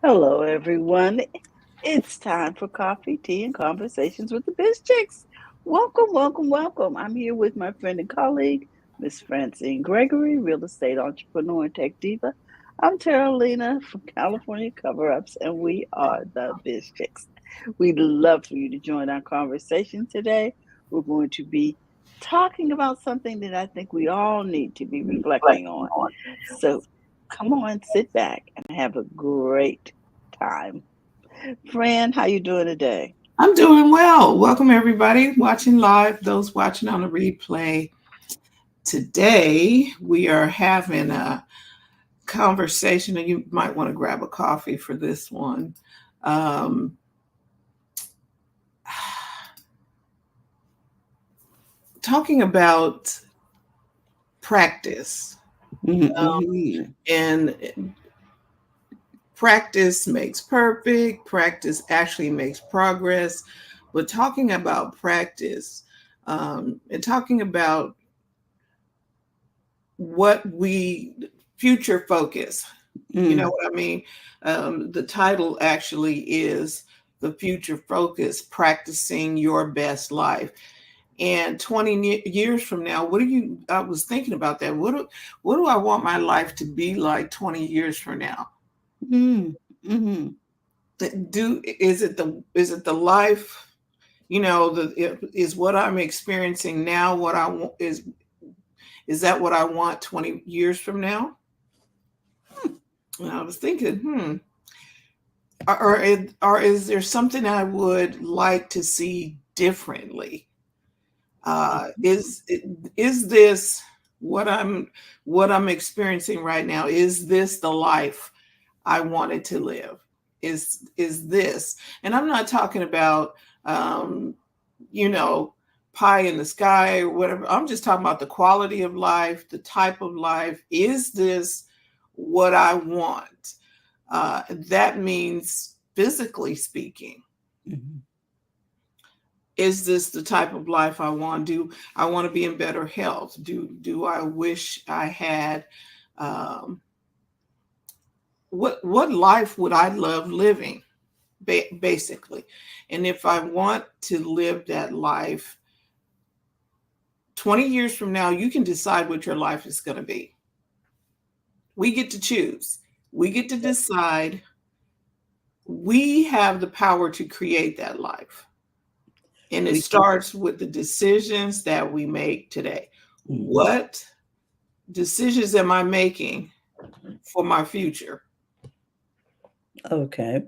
Hello, everyone. It's time for coffee, tea, and conversations with the BizChicks. Welcome, welcome, welcome. I'm here with my friend and colleague, Miss Francine Gregory, real estate entrepreneur and tech diva. I'm Terralina from California Cover Ups, and we are the BizChicks. We'd love for you to join our conversation today. We're going to be talking about something that I think we all need to be reflecting on. So come on, sit back and have a great time. Fran, how you doing today? I'm doing well. Welcome everybody watching live, those watching on the replay. Today we are having a conversation, and you might want to grab a coffee for this one. Um, Talking about practice, Mm-hmm. and practice makes perfect. Practice actually makes progress. But talking about practice, and talking about what we future focus. You know Mm. what I mean? The title actually is The Future Focus, Practicing Your Best Life. And 20 years from now, I was thinking about that. What do I want my life to be like 20 years from now? Mm. Mm-hmm. Is it the life, is what I'm experiencing now what I want is that what I want 20 years from now? And I was thinking, or is there something I would like to see differently? Is this what I'm experiencing right now? Is this the life I wanted to live? Is this? And I'm not talking about you know pie in the sky or whatever. I'm just talking about the quality of life, the type of life. Is this what I want? That means physically speaking. Mm-hmm. Is this the type of life I want? Do I want to be in better health? Do I wish I had? Um, what life would I love living? Basically, and if I want to live that life, 20 years from now, you can decide what your life is going to be. We get to choose. We get to decide. We have the power to create that life. And it We can. starts with the decisions that we make today. Mm-hmm. What decisions am I making for my future? Okay.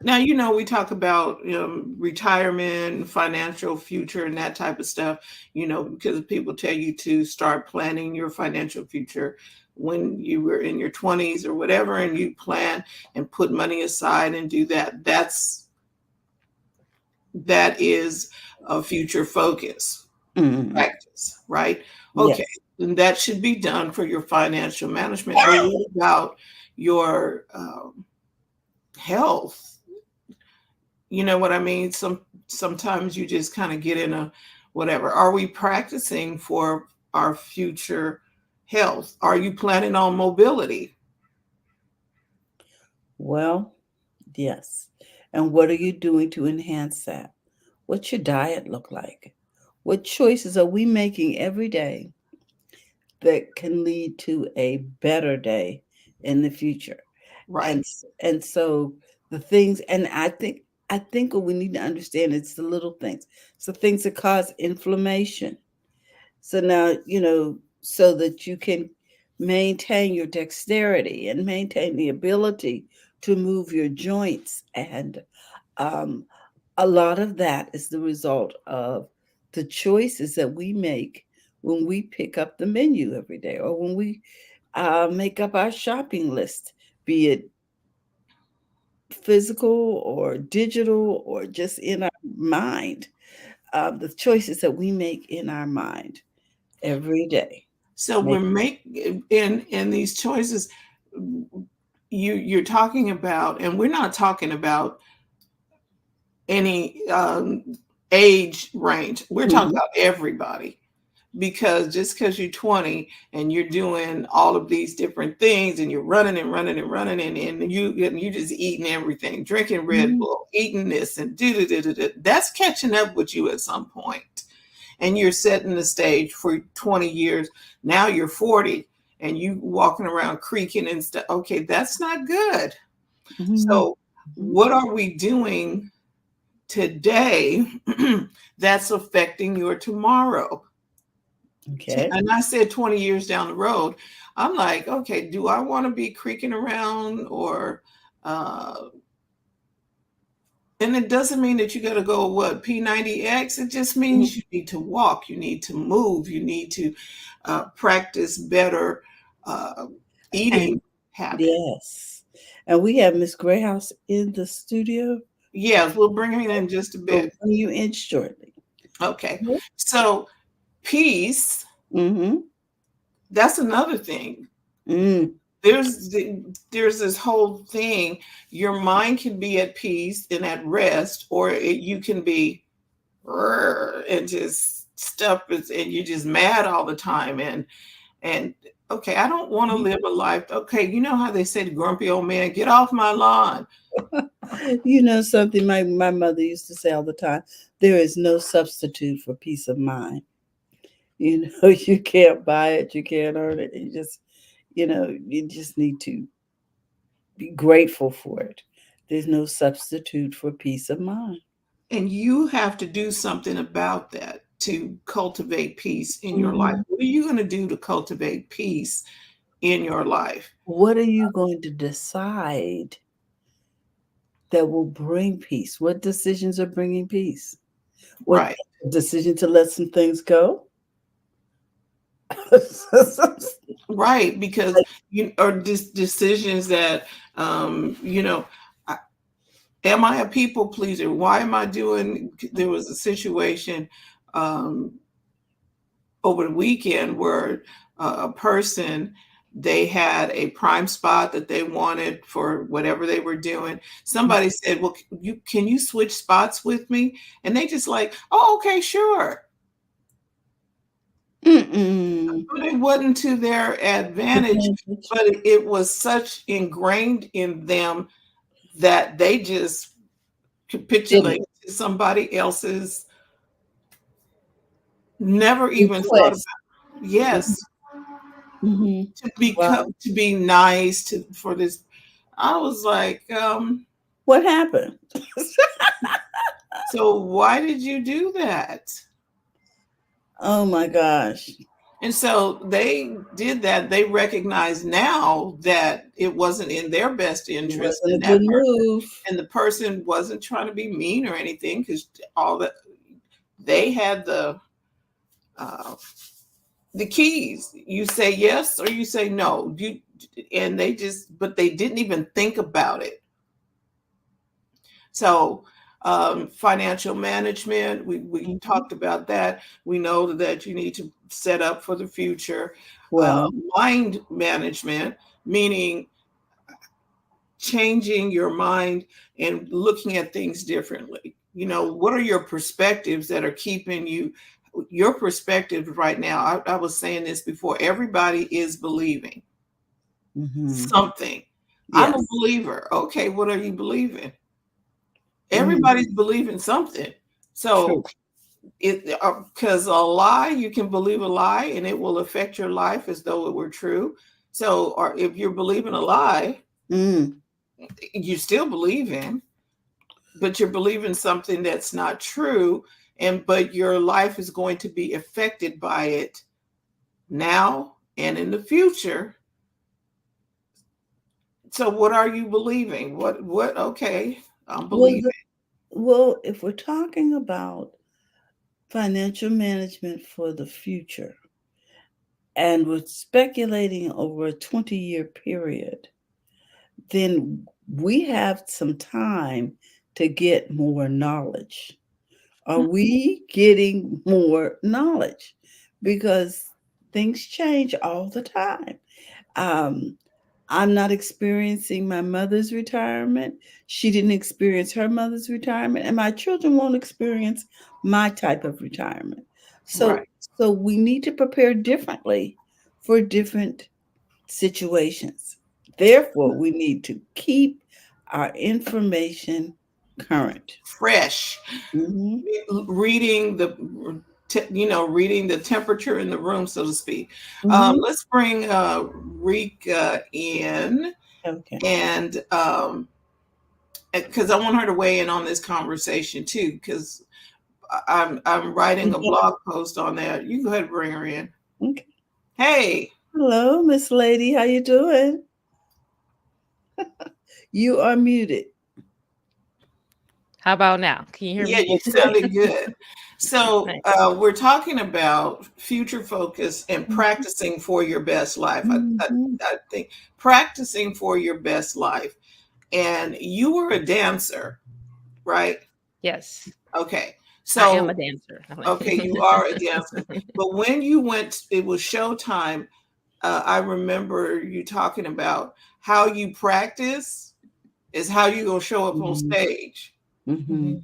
Now, we talk about retirement, financial future, and that type of stuff, because people tell you to start planning your financial future when you were in your 20s or whatever, and you plan and put money aside and do that. That is a future focus Mm-hmm. practice, right? Okay, Yes. and that should be done for your financial management. But what about your health? You know what I mean? Sometimes you just kind of get in a whatever. Are we practicing for our future health? Are you planning on mobility? Well, yes. And what are you doing to enhance that? What's your diet look like? What choices are we making every day that can lead to a better day in the future? Right. And so the things, and I think what we need to understand is the little things. So things that cause inflammation. So now, so that you can maintain your dexterity and maintain the ability to move your joints. And um, a lot of that is the result of the choices that we make when we pick up the menu every day, or when we make up our shopping list, be it physical or digital or just in our mind. The choices that we make in our mind every day. So we're Make making in these choices. You're talking about, and we're not talking about any age range. We're talking Mhm. about everybody. because just because you're 20 and you're doing all of these different things and you're running and running and running and you just eating everything, drinking Red Mhm. Bull, eating this and that's catching up with you at some point. And you're setting the stage for 20 years. Now you're 40 and you walking around creaking and stuff. Okay, that's not good. Mhm. So what are we doing today that's affecting your tomorrow? Okay. And I said 20 years down the road, I'm like, okay, do I want to be creaking around or, uh, and it doesn't mean that you got to go what P90X. It just Mhm. means you need to walk, you need to move, you need to practice better uh, eating And habits. yes. And we have Miss Greathouse in the studio. Yes, we'll bring it in just a We'll bit. bring you in shortly. Okay, so peace. Mm-hmm. That's another thing. Mm. There's this whole thing. Your mind can be at peace and at rest, or you can be and just stuff is, and you're just mad all the time. And okay, I don't want to live a life. Okay, you know how they say the grumpy old man, get off my lawn. You know something my mother used to say all the time, there is no substitute for peace of mind. You know, you can't buy it, you can't earn it. You just need to be grateful for it. There's no substitute for peace of mind. And you have to do something about that to cultivate peace in your life. Mhm. What are you going to do to cultivate peace in your life? What are you going to decide that will bring peace? What decisions are bringing peace? What Right. decision to let some things go? Right, because you or decisions that you know, I, am I a people pleaser? Why am I doing? There was a situation um, over the weekend where a person, they had a prime spot that they wanted for whatever they were doing. Somebody said, "Well, you can you switch spots with me?" And they just like, "Oh, okay, sure." Mm-mm. But it wasn't to their advantage, but it was such ingrained in them that they just Didn't capitulated to somebody else's, never even thought request. about, yes, Mm-hmm. to Wow. become, to be nice to for this. I was like, What happened? so why did you do that? Oh my gosh. And so they did that. They recognize now that it wasn't in their best It interest, wasn't a and good that person, move. and the person wasn't trying to be mean or anything, because all that they had uh, the keys. You say yes or you say no. You and they just, but they didn't even think about it. So financial management, we Mhm. talked about that. We know that you need to set up for the future. Uh, Well, Mind management, meaning changing your mind and looking at things differently. You know, what are your perspectives that are keeping you, your perspective right now? I was saying this before, everybody is believing mhm. something. I'm a Yes. believer. Okay, what are you believing? Mhm. Everybody's believing something. So True. it, because a lie, you can believe a lie and it will affect your life as though it were true. So, or if you're believing a lie, Mm. you still believe in, but you're believing something that's not true, and but your life is going to be affected by it now and in the future. So what are you believing? What okay, I'm Well, believing. if we're talking about financial management for the future, and we're speculating over a 20-year period, then we have some time to get more knowledge. Are we getting more knowledge? Because things change all the time. Um, I'm not experiencing my mother's retirement. She didn't experience her mother's retirement, and my children won't experience my type of retirement. So, Right. so we need to prepare differently for different situations. Therefore, we need to keep our information current. Fresh. Mm-hmm. Reading reading the temperature in the room, so to speak. Mm-hmm. Let's bring Rika in, Okay. and because I want her to weigh in on this conversation too, because I'm writing a blog post on that. You go ahead and bring her in. Okay. Hey. Hello, Miss Lady. How you doing? You are muted. How about now? Can you hear Yeah, me? you sounded good. So Nice. we're talking about future focus and practicing for your best life. Mm-hmm. I think practicing for your best life. And you were a dancer, right? Yes, Okay. I am a So, dancer. okay, you are a dancer. But when you went, it was showtime. I remember you talking about how you practice is how you gonna show up on Mm-hmm. stage. Mm-hmm. Mhm.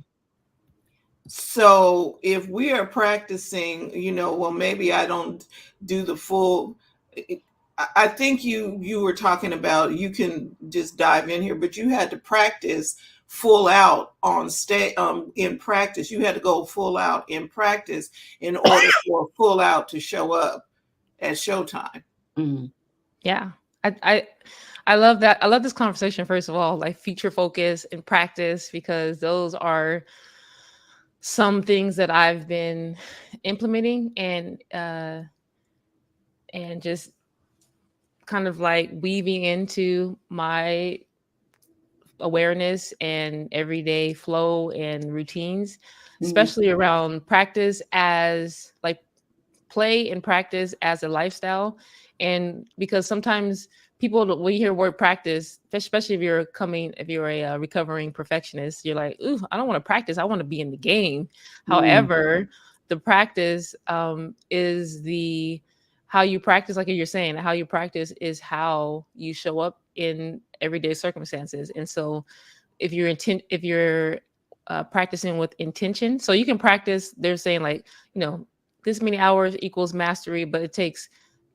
So if we are practicing, well, maybe I don't do the full. I think you were talking about, you can just dive in here, but you had to practice full out on stage. In practice, you had to go full out in practice in order for full out to show up at showtime. Mm-hmm. Yeah, I, I I love that. I love this conversation. First of all, like future focus and practice, because those are some things that I've been implementing and just kind of like weaving into my awareness and everyday flow and routines, especially around practice as like play and practice as a lifestyle. And because sometimes people, when you hear word practice, especially if you're a recovering perfectionist, you're like, ooh, I don't want to practice, I want to be in the game. Mm-hmm. However, the practice is the how you practice, like you're saying, how you practice is how you show up in everyday circumstances. And so if you're practicing with intention, so you can practice, they're saying like, you know, this many hours equals mastery, but it takes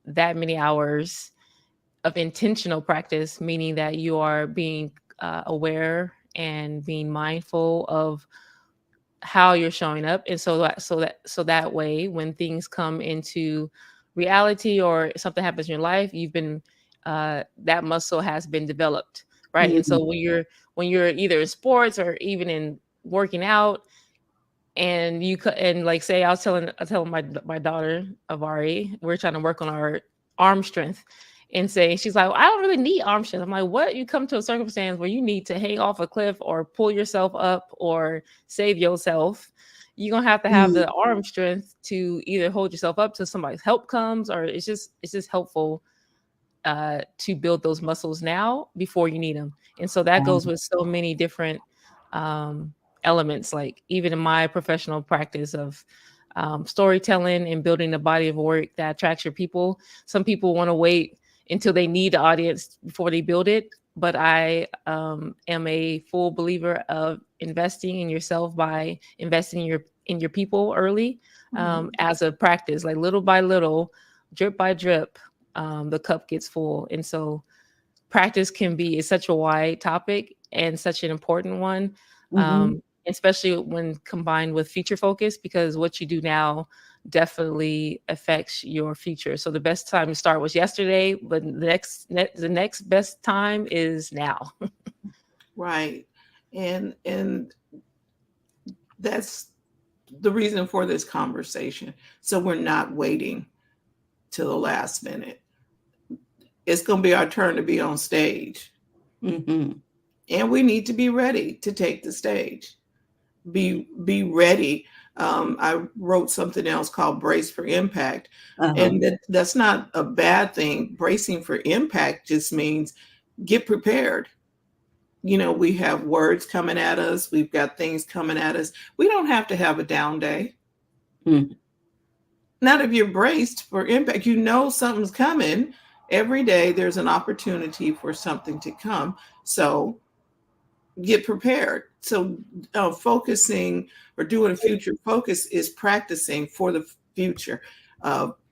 that many hours of intentional practice, meaning that you are being aware and being mindful of how you're showing up. And so that way when things come into reality or something happens in your life, you've been that muscle has been developed, right? And Mm-hmm. so when you're either in sports or even in working out, and and like say I was telling my daughter Avari, we're trying to work on our arm strength, and say, she's like, I don't really need arm strength. I'm like, what? You come to a circumstance where you need to hang off a cliff or pull yourself up or save yourself, you're gonna have to have Mm-hmm. the arm strength to either hold yourself up till somebody's help comes, or it's just helpful to build those muscles now before you need them. And so that goes with so many different um, elements, like even in my professional practice of storytelling and building a body of work that attracts your people. Some people want to wait until they need the audience before they build it. But I am a full believer of investing in yourself by investing in your people early, as a practice, like little by little, drip by drip, the cup gets full. And so practice can be is such a wide topic and such an important one, Mm-hmm. especially when combined with future focus, because what you do now definitely affects your future. So the best time to start was yesterday, but the next best time is now. Right. And that's the reason for this conversation. So we're not waiting till the last minute. It's going to be our turn to be on stage. Mm-hmm. And we need to be ready to take the stage. Be ready. I wrote something else called Brace for Impact. Uh-huh. And that's not a bad thing. Bracing for impact just means get prepared. We have words coming at us. We've got things coming at us. We don't have to have a down day. Mm-hmm. Not if you're braced for impact. Something's coming. Every day there's an opportunity for something to come. So get prepared. So focusing or doing a future focus is practicing for the future,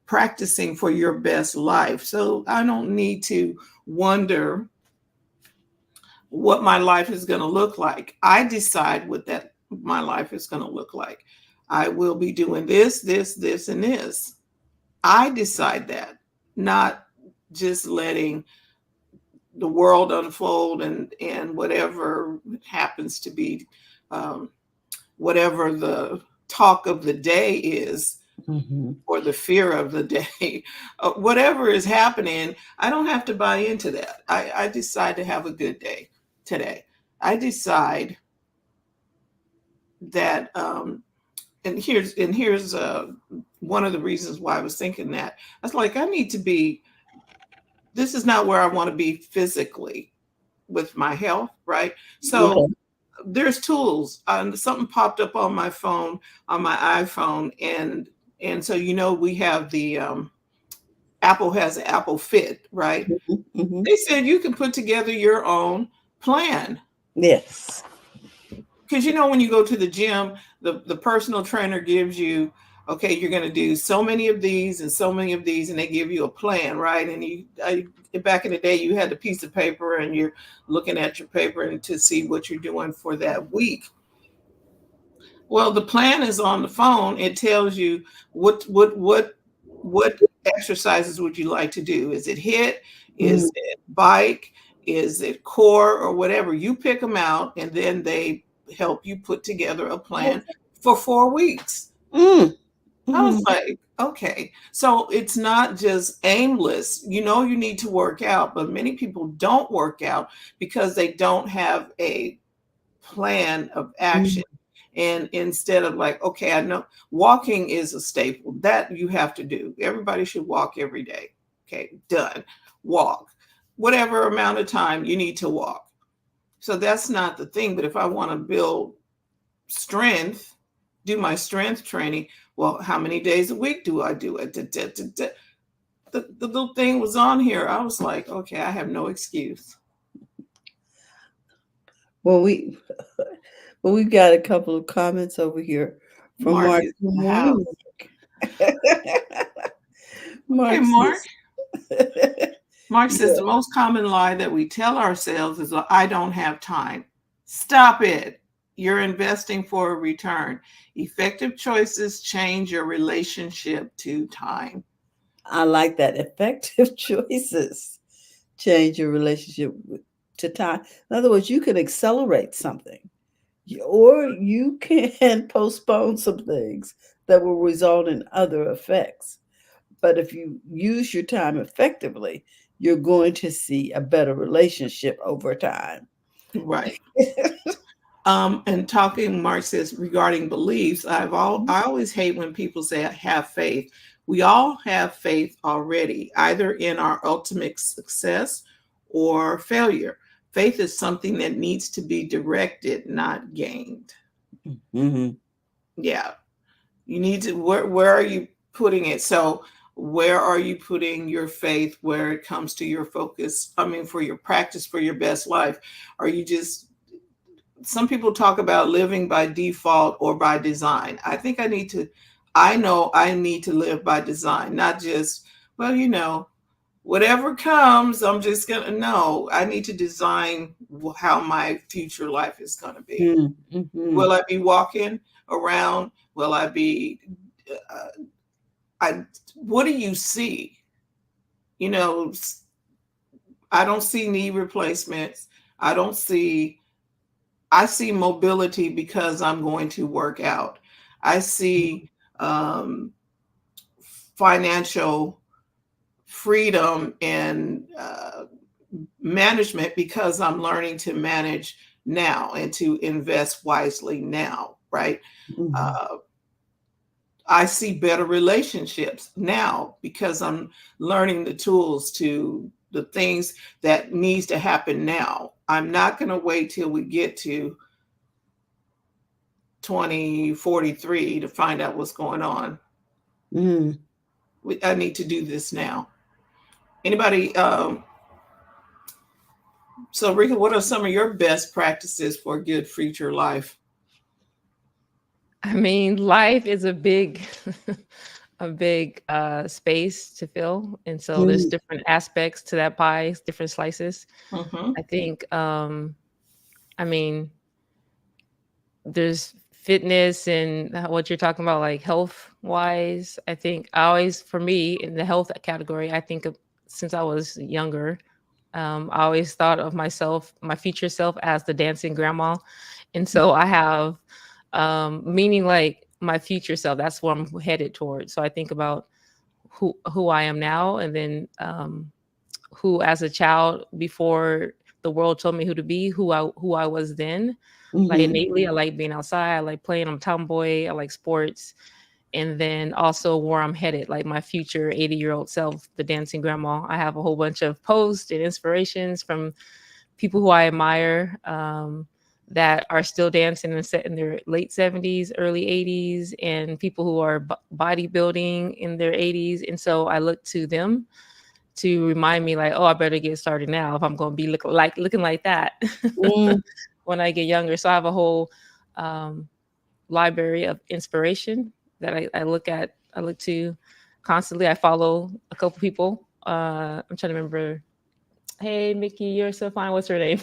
practicing for your best life. So I don't need to wonder what my life is going to look like. I decide what that my life is going to look like. I will be doing this, this, this, and this. I decide that, not just letting the world unfold and whatever happens to be, whatever the talk of the day is, or the fear of the day, whatever is happening, I don't have to buy into that. I decide to have a good day today. I decide that, and here's one of the reasons why I was thinking that. I was like, I need to be, this is not where I want to be physically with my health, right? So there's tools. Something popped up on my phone, on my iPhone, and so we have the Apple has an Apple Fit, right? They said you can put together your own plan. Yes. Because when you go to the gym, the personal trainer gives you, okay, you're going to do so many of these and so many of these, and they give you a plan, right? And back in the day, you had a piece of paper and you're looking at your paper and to see what you're doing for that week. Well, the plan is on the phone. It tells you what exercises would you like to do? Is it HIIT? Is it bike? Is it core or whatever? You pick them out, and then they help you put together a plan for 4 weeks. I was like, okay, so it's not just aimless. You need to work out, but many people don't work out because they don't have a plan of action. And instead of like, okay, I know walking is a staple that you have to do. Everybody should walk every day. Okay, done. Walk. Whatever amount of time you need to walk. So that's not the thing. But if I want to build strength, do my strength training, well, how many days a week do I do it? The little thing was on here. I was like, okay, I have no excuse. Well, we've got a couple of comments over here from Mark. Good morning, Mark. Okay, Mark. Mark says the most common lie that we tell ourselves is, I don't have time. Stop it. You're investing for a return. Effective choices change your relationship to time. I like that. Effective choices change your relationship to time. In other words, you can accelerate something, or you can postpone some things that will result in other effects. But if you use your time effectively, you're going to see a better relationship over time. Right. And talking, Mark says, regarding beliefs, I always hate when people say I have faith. We all have faith already, either in our ultimate success or failure. Faith is something that needs to be directed, not gained. Yeah. You need to, where are you putting it? So where are you putting your faith where it comes to your focus? I mean, for your practice, for your best life? Are you just, some people talk about living by default or by design. I think I know I need to live by design, not just, well, whatever comes, I'm just going to know. I need to design how my future life is going to be. Will I be walking around? Will I be, what do you see? I don't see knee replacements. I see mobility because I'm going to work out. I see financial freedom and management because I'm learning to manage now and to invest wisely now, right? I see better relationships now because I'm learning the tools to the things that needs to happen now. I'm not going to wait till we get to 2043 to find out what's going on. I need to do this now. Anybody? So, Rika, what are some of your best practices for a good future life? I mean, life is a big a big space to fill, and so there's Mm, different aspects to that pie, different slices. Mm-hmm. I think I mean, there's fitness and what you're talking about, like health wise. I think I always, for me, in the health category, I think of, since I was younger, I always thought of myself, my future self, as the dancing grandma. And so I have, meaning like my future self, that's what I'm headed towards. So I think about who I am now, and then who as a child, before the world told me who to be, who I was then. Like mm-hmm. innately, I like being outside. I like playing. I'm a tomboy. I like sports. And then also where I'm headed, like my future 80-year-old self, the dancing grandma. I have a whole bunch of posts and inspirations from people who I admire, that are still dancing and set in their late 70s, early 80s, and people who are bodybuilding in their 80s. And so I look to them to remind me, like, oh, I better get started now if I'm going to be looking like that Mm, when I get younger. So I have a whole um, library of inspiration that I look at. I look to constantly. I follow a couple people. I'm trying to remember. Hey, Mickey, you're so fine. What's her name?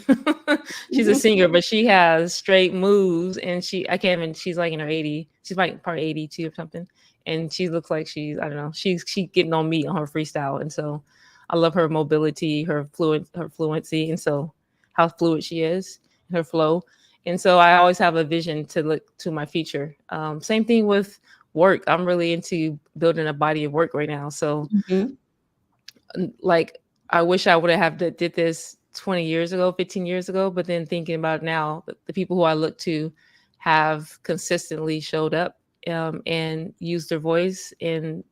She's a singer, but she has straight moves, and I can't even. She's like in her 80. She's like probably 82 or something, and she looks like she's, I don't know. She getting on me on her freestyle, and so I love her mobility, her fluency, and so how fluid she is, her flow, and so I always have a vision to look to my future. Same thing with work. I'm really into building a body of work right now, so mhm, like I wish I would have did this 20 years ago, 15 years ago, but then thinking about now, the people who I look to have consistently showed up, and used their voice and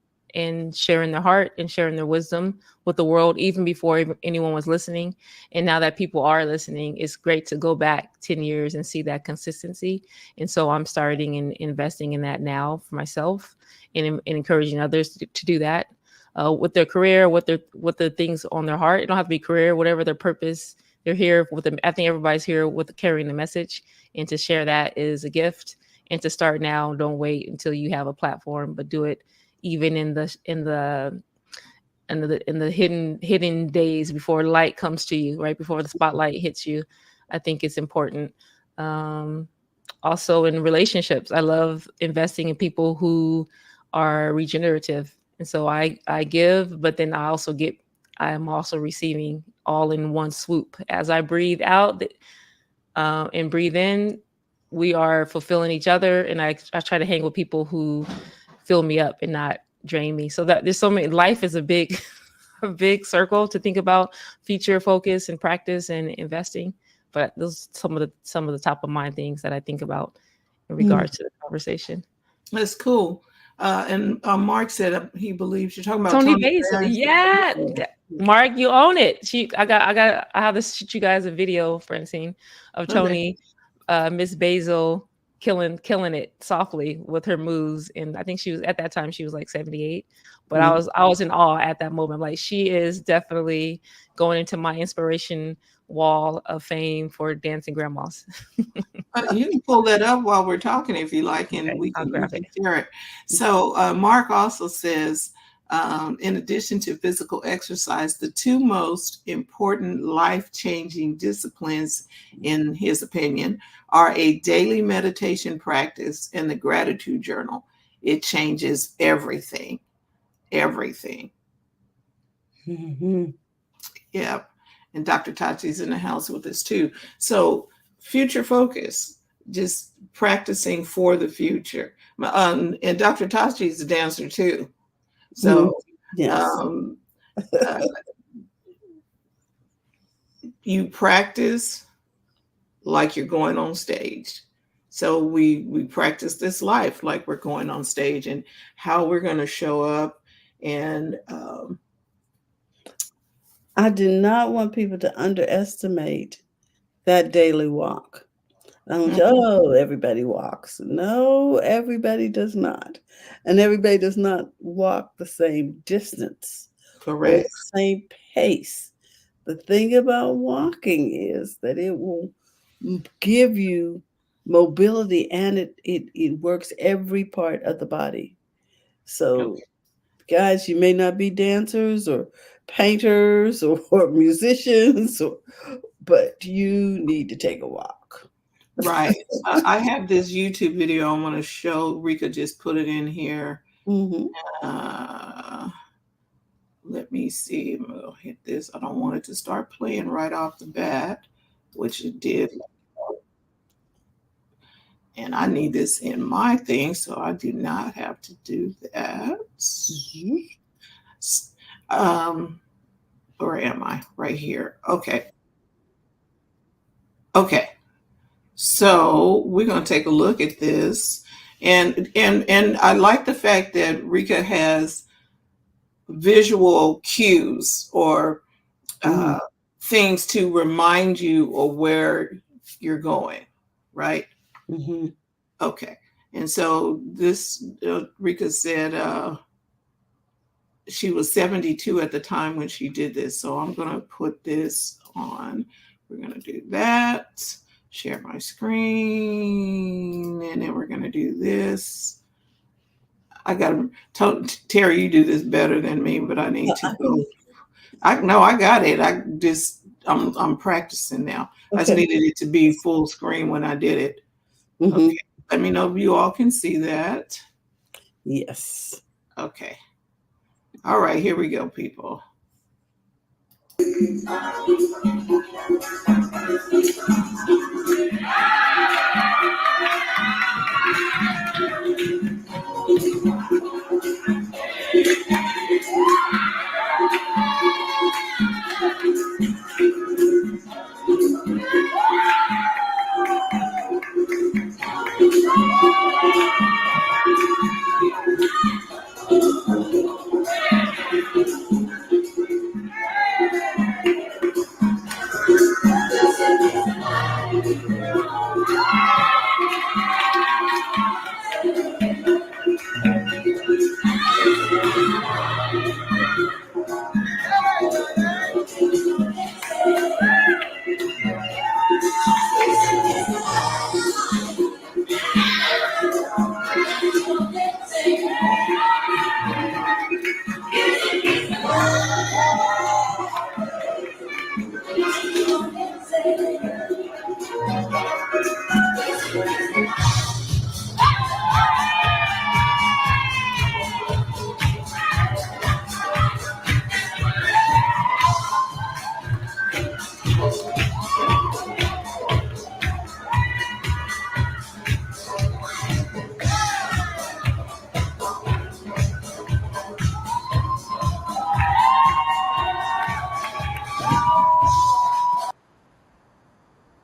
sharing their heart and sharing their wisdom with the world, even before anyone was listening. And now that people are listening, it's great to go back 10 years and see that consistency. And so I'm starting and investing in that now for myself, and encouraging others to do that, with their career, what the things on their heart. It don't have to be career, whatever their purpose. They're here with them. I think everybody's here with carrying the message, and to share that is a gift. And to start now, don't wait until you have a platform, but do it even in the hidden days before light comes to you, right before the spotlight hits you. I think it's important. Um, Also in relationships, I love investing in people who are regenerative, and so I give, but then I'm also receiving all in one swoop. As I breathe out, and breathe in, we are fulfilling each other, and I try to hang with people who fill me up and not drain me. So that there's so many. Life is a big a big circle to think about, future focus and practice and investing. But those are some of the top of mind things that I think about in mm. regards to the conversation. That's cool. And Mark said he believes you're talking about Tony Tony Basil, Barron. yeah. Mark, you own it. I have to shoot you guys a video, Francine, of Okay. Tony, Miss Basil killing it softly with her moves. And I think she was, at that time she was like 78. But Mm. I was in awe at that moment. Like, she is definitely going into my inspiration wall of fame for dancing grandmas. You can pull that up while we're talking if you like, and Okay, I'll we grab it. can share it. So Mark also says, in addition to physical exercise, the two most important life-changing disciplines, in his opinion, are a daily meditation practice and the gratitude journal. It changes everything, everything. Mhm. Yep. And Dr. Tachi's in the house with us too. So, future focus, just practicing for the future. And Dr. Tachi's a dancer too. Mm. So, Yes. um, uh, you practice like you're going on stage. So we practice this life like we're going on stage, and how we're going to show up. And I do not want people to underestimate that daily walk. I don't, mhm, oh, everybody walks. No, everybody does not. And everybody does not walk the same distance or the correct, same pace. The thing about walking is that it will give you mobility, and it works every part of the body. So Guys, you may not be dancers or painters or musicians, but you need to take a walk. Right. I have this YouTube video I want to show. Rika just put it in here. Mm-hmm. Uh, let me see. I'm going to hit this. I don't want it to start playing right off the bat, which it did. And I need this in my thing, so I do not have to do that. Mm-hmm. Where am I? Right here. Okay. Okay. So we're going to take a look at this. And I like the fact that Rika has visual cues or things to remind you of where you're going, right? Mm-hmm. Okay. And so this, Rika said she was 72 at the time when she did this. So I'm going to put this on. We're going to do that. Share my screen. And then we're going to do this. I got to, Terry, you do this better than me, but I need to go. I got it. I'm practicing now. Okay. I just needed it to be full screen when I did it. Mm-hmm. Okay. Let me know if you all can see that. Yes. Okay. All right, here we go, people.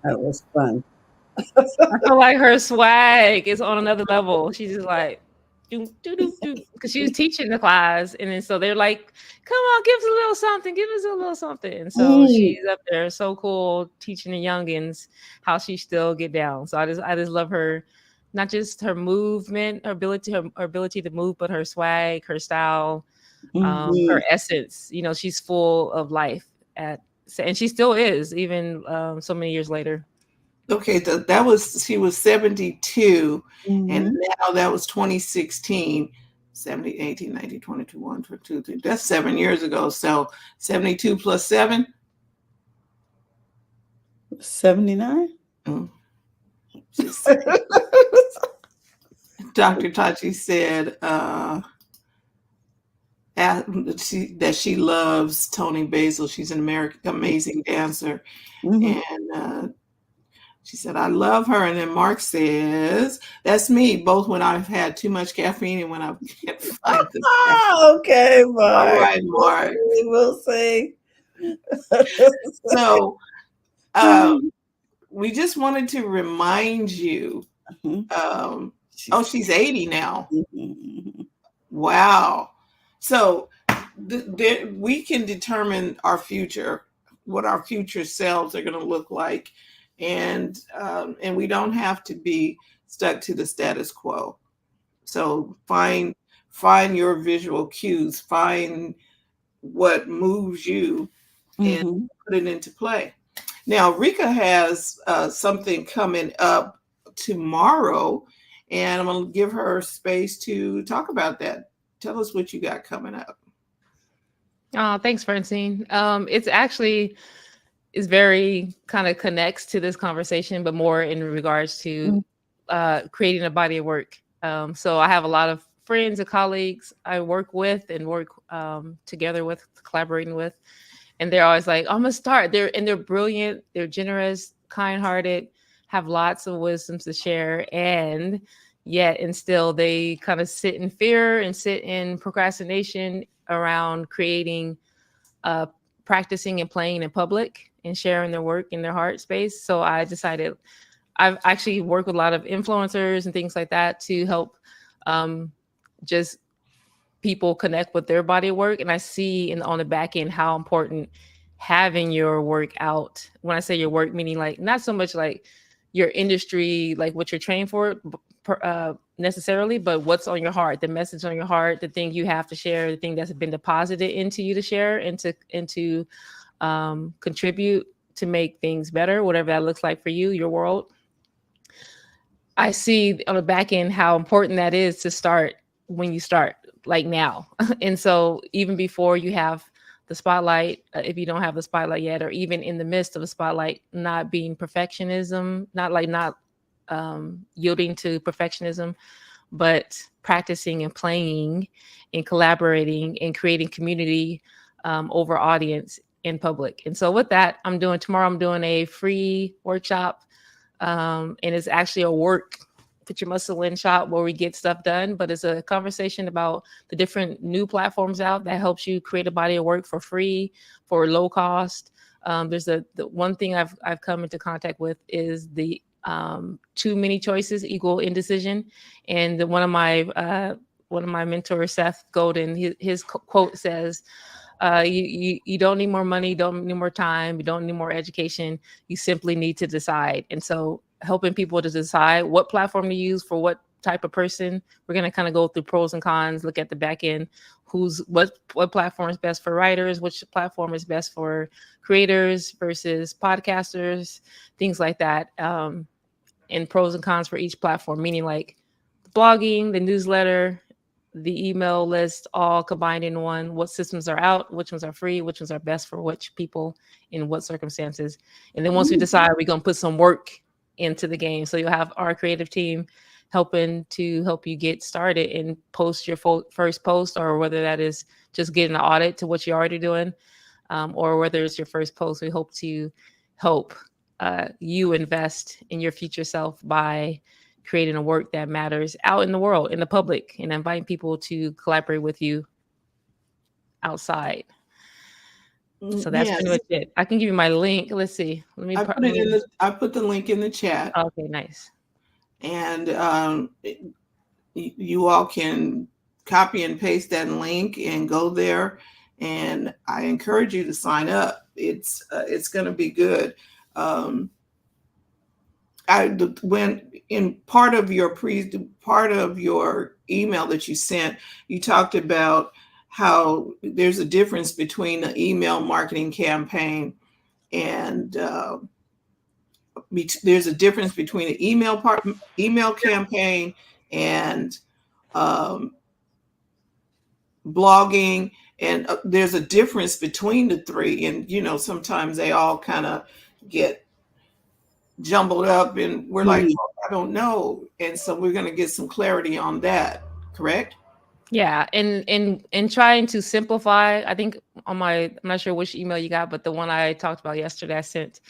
That was fun. I feel like her swag is on another level. She's just like, because she was teaching the class, and then so they're like, "Come on, give us a little something, give us a little something." And so she's up there, so cool, teaching the youngins how she still get down. So I just love her, not just her movement, her ability to move, but her swag, her style, her essence. You know, she's full of life and she still is, even so many years later. Okay, she was 72, and now that was 2016, 70, 18, 19, 20, 21, 22, 23. That's 7 years ago. So 72 plus 7? 79? Dr. Tachi said that she loves Toni Basil. She's an amazing dancer. And she said, I love her. And then Mark says, that's me, both when I've had too much caffeine and when I can't find the okay, Mark. All right, Mark. We'll see. So we just wanted to remind you. She's 80 now. Wow. So we can determine our future, what our future selves are going to look like. And we don't have to be stuck to the status quo. So find your visual cues, find what moves you, and put it into play. Now, Rika has something coming up tomorrow, and I'm going to give her space to talk about that. Tell us what you got coming up. Oh, thanks, Francine. It's actually is very kind of connects to this conversation, but more in regards to creating a body of work. So I have a lot of friends and colleagues I work with and work together with, collaborating with, and they're always like, "I'm gonna start." They're brilliant, they're generous, kind-hearted, have lots of wisdoms to share, and yet and still they kind of sit in fear and sit in procrastination around creating uh, practicing and playing in public and sharing their work in their heart space. So I decided I've actually worked with a lot of influencers and things like that to help um, just people connect with their body of work. And I see on the back end how important having your work out. When I say your work, meaning like not so much like your industry, like what you're trained for, necessarily, but what's on your heart, the message on your heart, the thing you have to share, the thing that's been deposited into you to share and to contribute to make things better, whatever that looks like for you, your world. I see on the back end how important that is to start when you start, like now. And so even before you have the spotlight, if you don't have the spotlight yet, or even in the midst of a spotlight, not being perfectionism, not yielding to perfectionism, but practicing and playing and collaborating and creating community over audience in public. And so with that, tomorrow I'm doing a free workshop, and it's actually a work, put your muscle in shop where we get stuff done, but it's a conversation about the different new platforms out that helps you create a body of work for free, for low cost. There's the one thing I've come into contact with is the too many choices equal indecision. And one of my mentors, Seth Godin, his quote says, you don't need more money, don't need more time, you don't need more education. You simply need to decide. And so helping people to decide what platform to use for what type of person. We're going to kind of go through pros and cons, look at the back end, what platform is best for writers, which platform is best for creators versus podcasters, things like that. And pros and cons for each platform, meaning like blogging, the newsletter, the email list, all combined in one. What systems are out, which ones are free, which ones are best for which people in what circumstances. And then once we decide, we're going to put some work into the game. So you'll have our creative team helping to help you get started and post your first post, or whether that is just getting an audit to what you're already doing, or whether it's your first post. We hope to help you invest in your future self by creating a work that matters out in the world, in the public, and inviting people to collaborate with you outside. So that's pretty much it. I can give you my link. Let's see. I put the link in the chat. Okay, nice. And you all can copy and paste that link and go there. And I encourage you to sign up. It's going to be good. When in part of your email that you sent, you talked about how there's a difference between an email marketing campaign and there's a difference between an email campaign and blogging, and there's a difference between the three. And sometimes they all kind of get jumbled up, and we're like, oh, I don't know. And so we're going to get some clarity on that. Correct? Yeah, and trying to simplify. I think I'm not sure which email you got, but the one I talked about yesterday I sent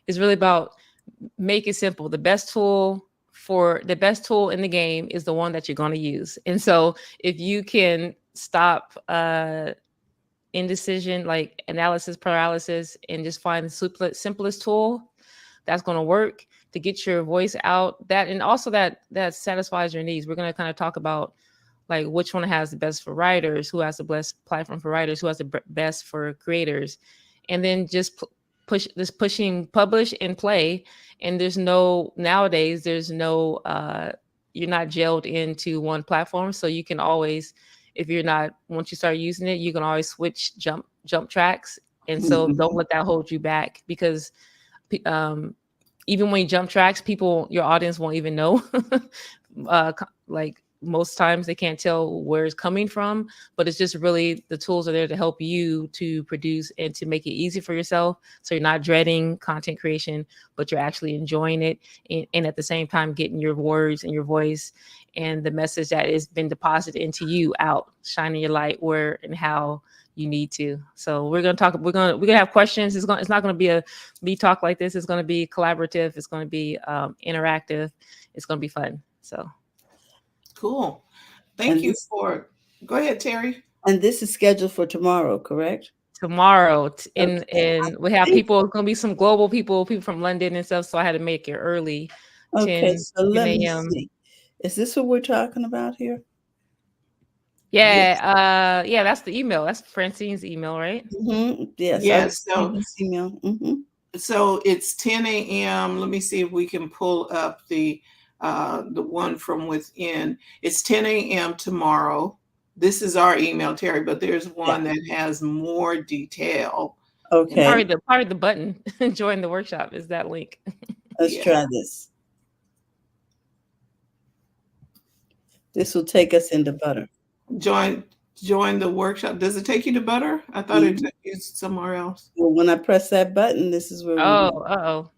is really about make it simple. The best tool in the game is the one that you're going to use. And so if you can stop indecision, like analysis paralysis, and just find the simplest tool that's going to work to get your voice out, and also that satisfies your needs. We're going to kind of talk about like which one has the best for writers, who has the best platform for writers, who has the best for creators, and then just pushing publish and play. And nowadays there's no you're not jailed into one platform, so you can always, once you start using it, you can always switch jump tracks. And so don't let that hold you back, because even when you jump tracks, your audience won't even know like most times they can't tell where it's coming from, but it's just really the tools are there to help you to produce and to make it easy for yourself. So you're not dreading content creation, but you're actually enjoying it. And at the same time, getting your words and your voice and the message that has been deposited into you out, shining your light where and how you need to. So we're gonna talk. We're gonna have questions. It's not gonna be a me talk like this. It's gonna be collaborative. It's gonna be interactive. It's gonna be fun. So Cool. Thank And you this, for. Go ahead, Terry. and this is scheduled for tomorrow, correct? tomorrow, Okay. and we I have think, people. It's gonna be some global people from London and stuff. So I had to make it early, okay, 10 so let me a.m. see. Is this what we're talking about here? Yes. Yeah, that's the email. That's Francine's email, right? Yes, I Yes. received this email. So it's 10 a.m. Let me see if we can pull up the one from within. It's 10 a.m. tomorrow. This is our email, Terry, but there's Yeah. one that has more detail. And Okay, Probably the button. Join the workshop is that link. let's yeah, try this. This will take us into butter. join join the workshop. Does it take you to Butter? I thought it Mhm. took you somewhere else. Well, when I press that button, this is where we Oh, go. oh.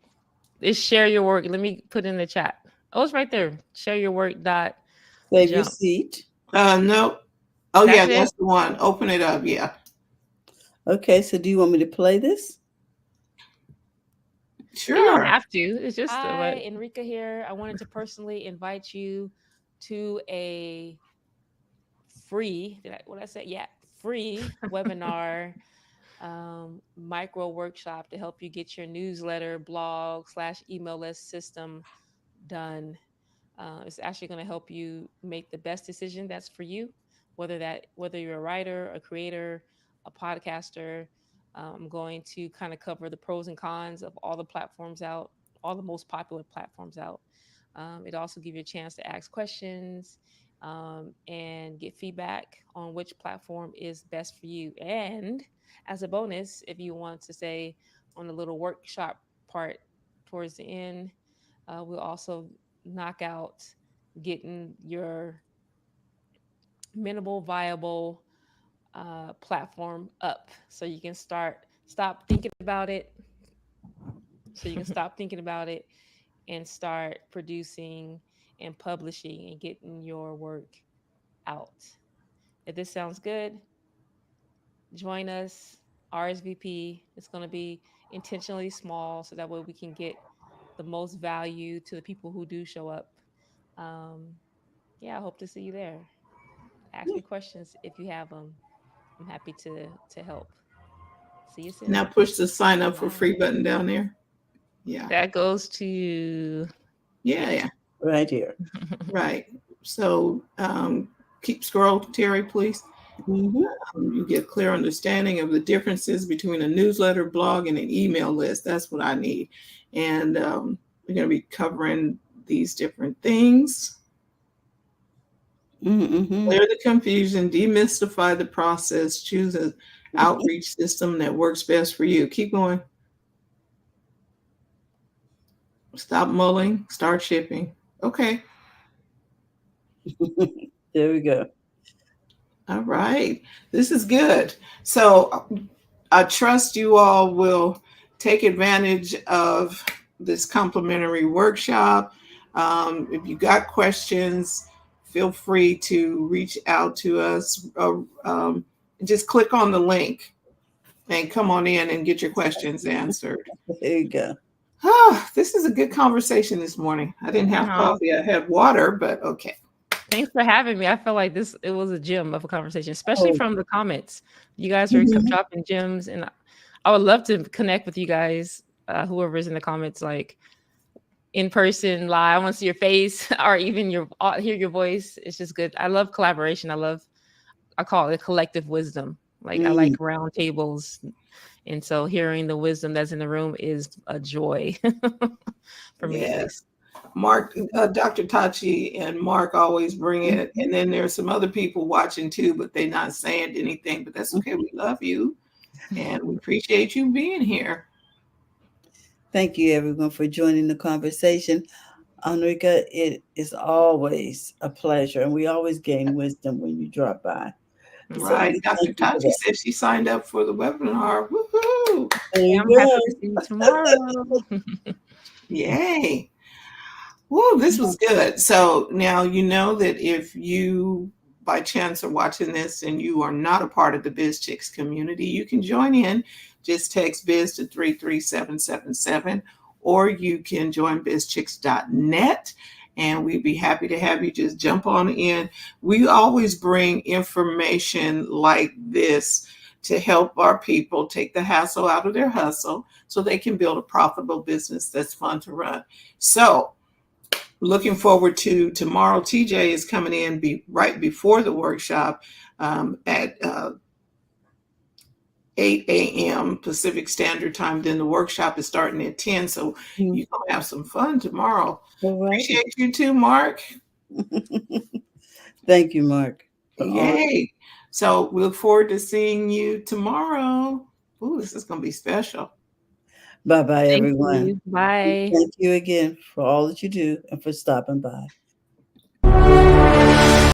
It's share your work. Let me put in the chat. Oh, it's right there. Share your work dot Save your jump. seat. No. Oh yeah, That's it. that's the one. Open it up. Yeah. Okay, so do you want me to play this? You don't Sure. have to. It's just hi, Enrika here. I wanted to personally invite you to a free, what did I say? Yeah, free webinar, micro workshop to help you get your newsletter, blog slash email list system done. It's actually going to help you make the best decision that's for you, whether you're a writer, a creator, a podcaster. I'm going to kind of cover the pros and cons of all the platforms out, all the most popular platforms out. It also give you a chance to ask questions and get feedback on which platform is best for you. And as a bonus, if you want to say on the little workshop part towards the end, we'll also knock out getting your minimal viable platform up so you can stop thinking about it so you can stop thinking about it and start producing and publishing and getting your work out. If this sounds good, join us. RSVP. It's going to be intentionally small so that way we can get the most value to the people who do show up. um, yeah, I hope to see you there. Ask me questions if you have them. I'm happy to help. See you Now soon. push the sign up for free Bye. button down there. Yeah. That goes to Yeah, yeah. yeah. Right here. Right. So keep scroll, Terry, please. hmm You get a clear understanding of the differences between a newsletter, blog, and an email list. That's what I need. And we're going to be covering these different things. hmm Clear the confusion, demystify the process, choose an outreach system that works best for you. Keep going. Stop mulling, start shipping. Okay. There we go. All right. This is good. So I trust you all will take advantage of this complimentary workshop. If you got questions, feel free to reach out to us. Just click on the link and come on in and get your questions answered. There you go. This is a good conversation this morning. I didn't have No, coffee, I had water, but okay. thanks for having me. I feel like it was a gem of a conversation, especially Oh, from the comments. You guys are mhm. dropping gems, and I would love to connect with you guys, whoever's in the comments, like in person, live. I want to see your face or even hear your voice. It's just good. I love collaboration. I call it collective wisdom. Like I Mm, like round tables, and so hearing the wisdom that's in the room is a joy for me at Yes. least. Mark, Dr. Tachi and Mark always bring it. mhm, And then there's some other people watching too, but they're not saying anything. But that's okay. mhm. We love you and we appreciate you being here. Thank you, everyone, for joining the conversation. Enrika, it is always a pleasure, and we always gain wisdom when you drop by. So Right. we Dr. thank you for Tachi that. said she signed up for the webinar. Woohoo! There Yeah, you I'm happy go. to see you tomorrow. Yay. Whoa, this was good. So now you know that if you by chance are watching this and you are not a part of the BizChicks community, you can join in. Just text biz to 33777, or you can join bizchicks.net, and we'd be happy to have you just jump on in. We always bring information like this to help our people take the hassle out of their hustle so they can build a profitable business that's fun to run. So looking forward to tomorrow. TJ is coming in right before the workshop at 8 a.m. Pacific Standard Time. Then the workshop is starting at 10. So you're going to have some fun tomorrow. All right. Appreciate you too, Mark. Thank you, Mark, for all. Yay. So we look forward to seeing you tomorrow. Ooh, this is going to be special. Bye bye, Thank everyone. you. Bye. Thank you again for all that you do and for stopping by.